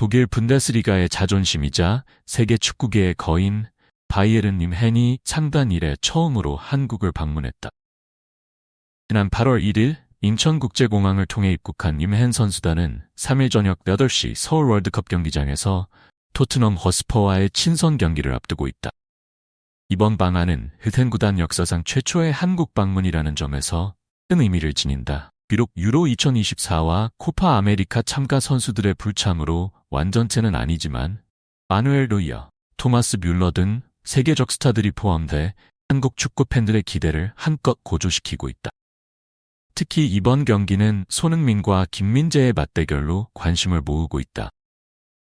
독일 분데스리가의 자존심이자 세계 축구계의 거인 바이에른 뮌헨이 창단 이래 처음으로 한국을 방문했다. 지난 8월 1일 인천국제공항을 통해 입국한 뮌헨 선수단은 3일 저녁 8시 서울 월드컵 경기장에서 토트넘 허스퍼와의 친선 경기를 앞두고 있다. 이번 방한은 뮌헨 구단 역사상 최초의 한국 방문이라는 점에서 큰 의미를 지닌다. 비록 유로 2024와 코파 아메리카 참가 선수들의 불참으로 완전체는 아니지만 마누엘 노이어, 토마스 뮬러 등 세계적 스타들이 포함돼 한국 축구 팬들의 기대를 한껏 고조시키고 있다. 특히 이번 경기는 손흥민과 김민재의 맞대결로 관심을 모으고 있다.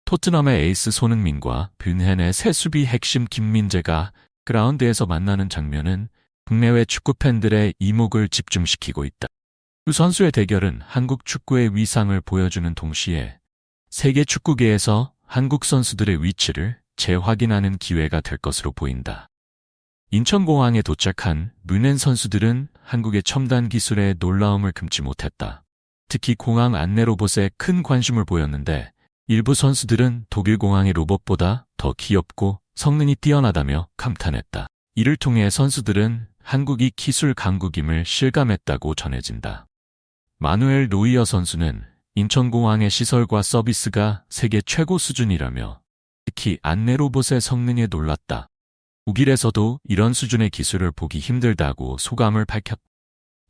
토트넘의 에이스 손흥민과 뮌헨의 새 수비 핵심 김민재가 그라운드에서 만나는 장면은 국내외 축구 팬들의 이목을 집중시키고 있다. 두 선수의 대결은 한국 축구의 위상을 보여주는 동시에 세계 축구계에서 한국 선수들의 위치를 재확인하는 기회가 될 것으로 보인다. 인천공항에 도착한 뮌헨 선수들은 한국의 첨단 기술에 놀라움을 금치 못했다. 특히 공항 안내 로봇에 큰 관심을 보였는데 일부 선수들은 독일 공항의 로봇보다 더 귀엽고 성능이 뛰어나다며 감탄했다. 이를 통해 선수들은 한국이 기술 강국임을 실감했다고 전해진다. 마누엘 노이어 선수는 인천공항의 시설과 서비스가 세계 최고 수준이라며 특히 안내 로봇의 성능에 놀랐다. 독일에서도 이런 수준의 기술을 보기 힘들다고 소감을 밝혔다.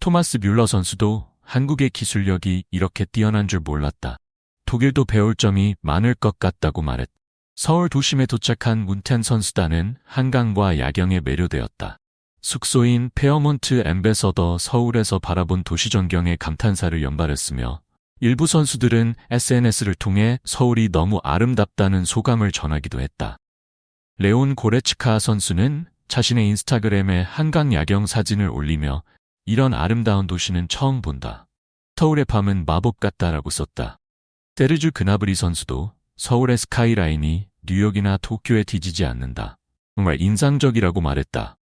토마스 뮬러 선수도 한국의 기술력이 이렇게 뛰어난 줄 몰랐다. 독일도 배울 점이 많을 것 같다고 말했다. 서울 도심에 도착한 문텐 선수단은 한강과 야경에 매료되었다. 숙소인 페어몬트 엠베서더 서울에서 바라본 도시 전경에 감탄사를 연발했으며 일부 선수들은 SNS를 통해 서울이 너무 아름답다는 소감을 전하기도 했다. 레온 고레츠카 선수는 자신의 인스타그램에 한강 야경 사진을 올리며 이런 아름다운 도시는 처음 본다. 서울의 밤은 마법 같다라고 썼다. 세르주 그나브리 선수도 서울의 스카이라인이 뉴욕이나 도쿄에 뒤지지 않는다. 정말 인상적이라고 말했다.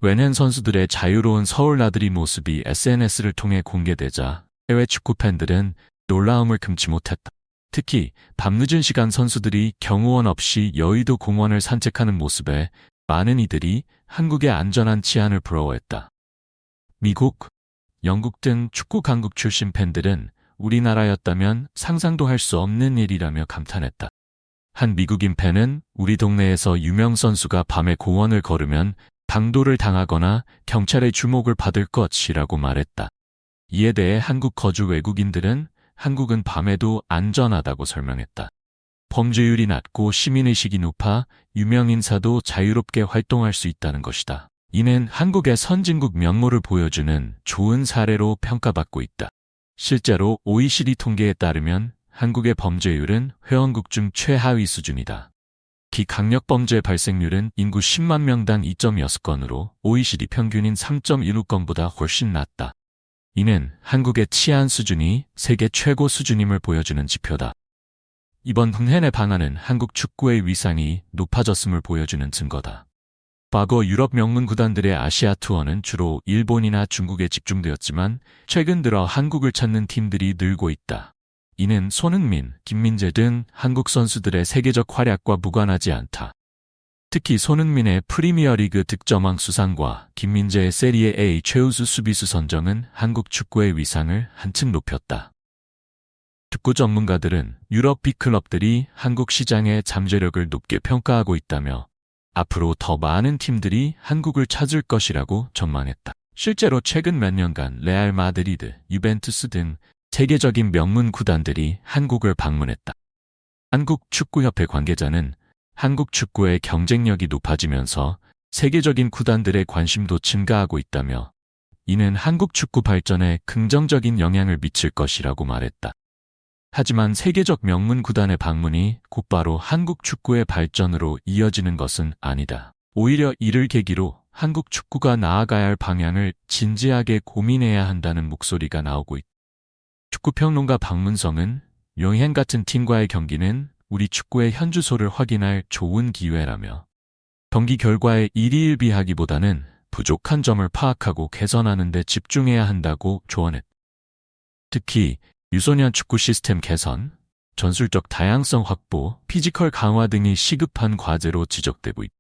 뮌헨 선수들의 자유로운 서울 나들이 모습이 SNS를 통해 공개되자 해외 축구 팬들은 놀라움을 금치 못했다. 특히 밤늦은 시간 선수들이 경호원 없이 여의도 공원을 산책하는 모습에 많은 이들이 한국의 안전한 치안을 부러워했다. 미국, 영국 등 축구 강국 출신 팬들은 우리나라였다면 상상도 할 수 없는 일이라며 감탄했다. 한 미국인 팬은 우리 동네에서 유명 선수가 밤에 공원을 걸으면 강도를 당하거나 경찰의 주목을 받을 것이라고 말했다. 이에 대해 한국 거주 외국인들은 한국은 밤에도 안전하다고 설명했다. 범죄율이 낮고 시민의식이 높아 유명 인사도 자유롭게 활동할 수 있다는 것이다. 이는 한국의 선진국 면모를 보여주는 좋은 사례로 평가받고 있다. 실제로 OECD 통계에 따르면 한국의 범죄율은 회원국 중 최하위 수준이다. 기강력범죄 발생률은 인구 10만 명당 2.6건으로 OECD 평균인 3.16건보다 훨씬 낮다. 이는 한국의 치안 수준이 세계 최고 수준임을 보여주는 지표다. 이번 뮌헨의 방한은 한국 축구의 위상이 높아졌음을 보여주는 증거다. 과거 유럽 명문 구단들의 아시아 투어는 주로 일본이나 중국에 집중되었지만 최근 들어 한국을 찾는 팀들이 늘고 있다. 이는 손흥민, 김민재 등 한국 선수들의 세계적 활약과 무관하지 않다. 특히 손흥민의 프리미어리그 득점왕 수상과 김민재의 세리에 A 최우수 수비수 선정은 한국 축구의 위상을 한층 높였다. 축구 전문가들은 유럽 빅클럽들이 한국 시장의 잠재력을 높게 평가하고 있다며 앞으로 더 많은 팀들이 한국을 찾을 것이라고 전망했다. 실제로 최근 몇 년간 레알 마드리드, 유벤투스 등 세계적인 명문 구단들이 한국을 방문했다. 한국축구협회 관계자는 한국 축구의 경쟁력이 높아지면서 세계적인 구단들의 관심도 증가하고 있다며 이는 한국 축구 발전에 긍정적인 영향을 미칠 것이라고 말했다. 하지만 세계적 명문 구단의 방문이 곧바로 한국 축구의 발전으로 이어지는 것은 아니다. 오히려 이를 계기로 한국 축구가 나아가야 할 방향을 진지하게 고민해야 한다는 목소리가 나오고 있다. 축구평론가 박문성은 뮌헨 같은 팀과의 경기는 우리 축구의 현주소를 확인할 좋은 기회라며 경기 결과에 일희일비하기보다는 부족한 점을 파악하고 개선하는 데 집중해야 한다고 조언했다. 특히 유소년 축구 시스템 개선, 전술적 다양성 확보, 피지컬 강화 등이 시급한 과제로 지적되고 있다.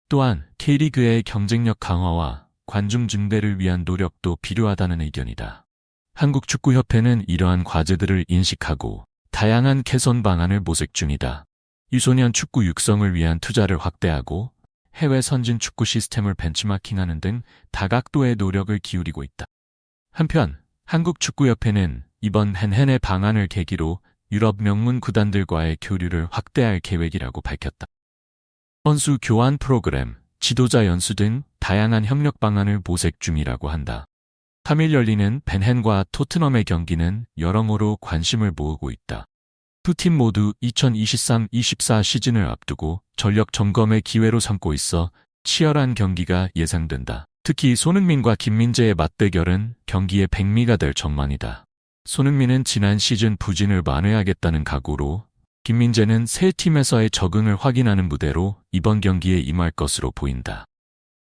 또한 K리그의 경쟁력 강화와 관중 증대를 위한 노력도 필요하다는 의견이다. 한국축구협회는 이러한 과제들을 인식하고 다양한 개선 방안을 모색 중이다. 유소년 축구 육성을 위한 투자를 확대하고 해외 선진 축구 시스템을 벤치마킹하는 등 다각도의 노력을 기울이고 있다. 한편 한국축구협회는 이번 헨헨의 방안을 계기로 유럽 명문 구단들과의 교류를 확대할 계획이라고 밝혔다. 선수 교환 프로그램, 지도자 연수 등 다양한 협력 방안을 모색 중이라고 한다. 3일 열리는 벤헨과 토트넘의 경기는 여러모로 관심을 모으고 있다. 두 팀 모두 2023-24 시즌을 앞두고 전력 점검의 기회로 삼고 있어 치열한 경기가 예상된다. 특히 손흥민과 김민재의 맞대결은 경기의 백미가 될 전망이다. 손흥민은 지난 시즌 부진을 만회하겠다는 각오로, 김민재는 새 팀에서의 적응을 확인하는 무대로 이번 경기에 임할 것으로 보인다.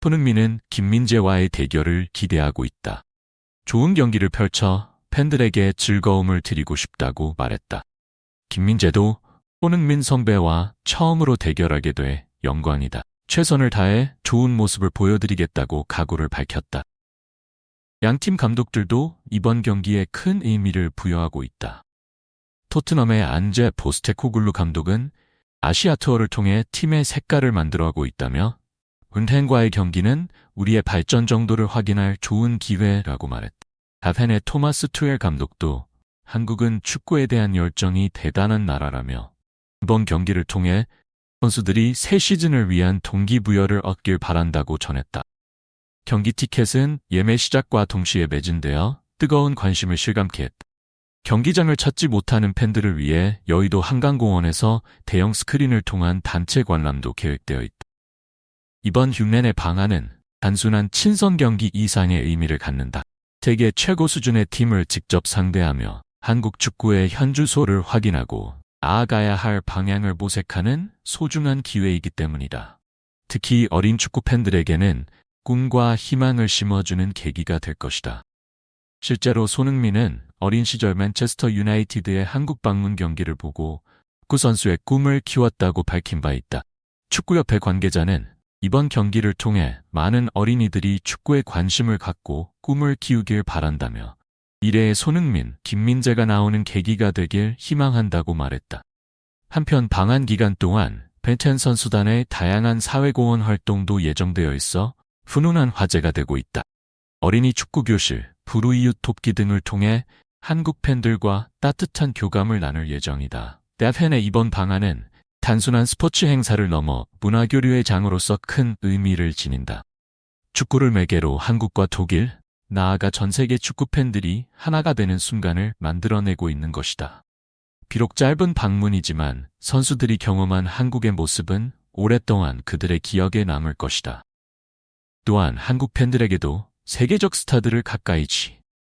손흥민은 김민재와의 대결을 기대하고 있다. 좋은 경기를 펼쳐 팬들에게 즐거움을 드리고 싶다고 말했다. 김민재도 손흥민 선배와 처음으로 대결하게 돼 영광이다. 최선을 다해 좋은 모습을 보여드리겠다고 각오를 밝혔다. 양팀 감독들도 이번 경기에 큰 의미를 부여하고 있다. 토트넘의 안제 포스테코글루 감독은 아시아 투어를 통해 팀의 색깔을 만들어가고 있다며 은행과의 경기는 우리의 발전 정도를 확인할 좋은 기회라고 말했다. 다펜의 토마스 투엘 감독도 한국은 축구에 대한 열정이 대단한 나라라며 이번 경기를 통해 선수들이 새 시즌을 위한 동기부여를 얻길 바란다고 전했다. 경기 티켓은 예매 시작과 동시에 매진되어 뜨거운 관심을 실감케 했다. 경기장을 찾지 못하는 팬들을 위해 여의도 한강공원에서 대형 스크린을 통한 단체 관람도 계획되어 있다. 이번 흉내내 방안은 단순한 친선 경기 이상의 의미를 갖는다. 세계 최고 수준의 팀을 직접 상대하며 한국 축구의 현주소를 확인하고 나아가야 할 방향을 모색하는 소중한 기회이기 때문이다. 특히 어린 축구 팬들에게는 꿈과 희망을 심어주는 계기가 될 것이다. 실제로 손흥민은 어린 시절 맨체스터 유나이티드의 한국 방문 경기를 보고 축구 선수의 꿈을 키웠다고 밝힌 바 있다. 축구협회 관계자는 이번 경기를 통해 많은 어린이들이 축구에 관심을 갖고 꿈을 키우길 바란다며 미래의 손흥민, 김민재가 나오는 계기가 되길 희망한다고 말했다. 한편 방한 기간 동안 벤텐 선수단의 다양한 사회공헌 활동도 예정되어 있어 훈훈한 화제가 되고 있다. 어린이 축구 교실, 불우이웃 돕기 등을 통해 한국 팬들과 따뜻한 교감을 나눌 예정이다. 다펜의 이번 방안은 단순한 스포츠 행사를 넘어 문화교류의 장으로서 큰 의미를 지닌다. 축구를 매개로 한국과 독일, 나아가 전 세계 축구 팬들이 하나가 되는 순간을 만들어내고 있는 것이다. 비록 짧은 방문이지만 선수들이 경험한 한국의 모습은 오랫동안 그들의 기억에 남을 것이다. 또한 한국 팬들에게도 세계적 스타들을 가까이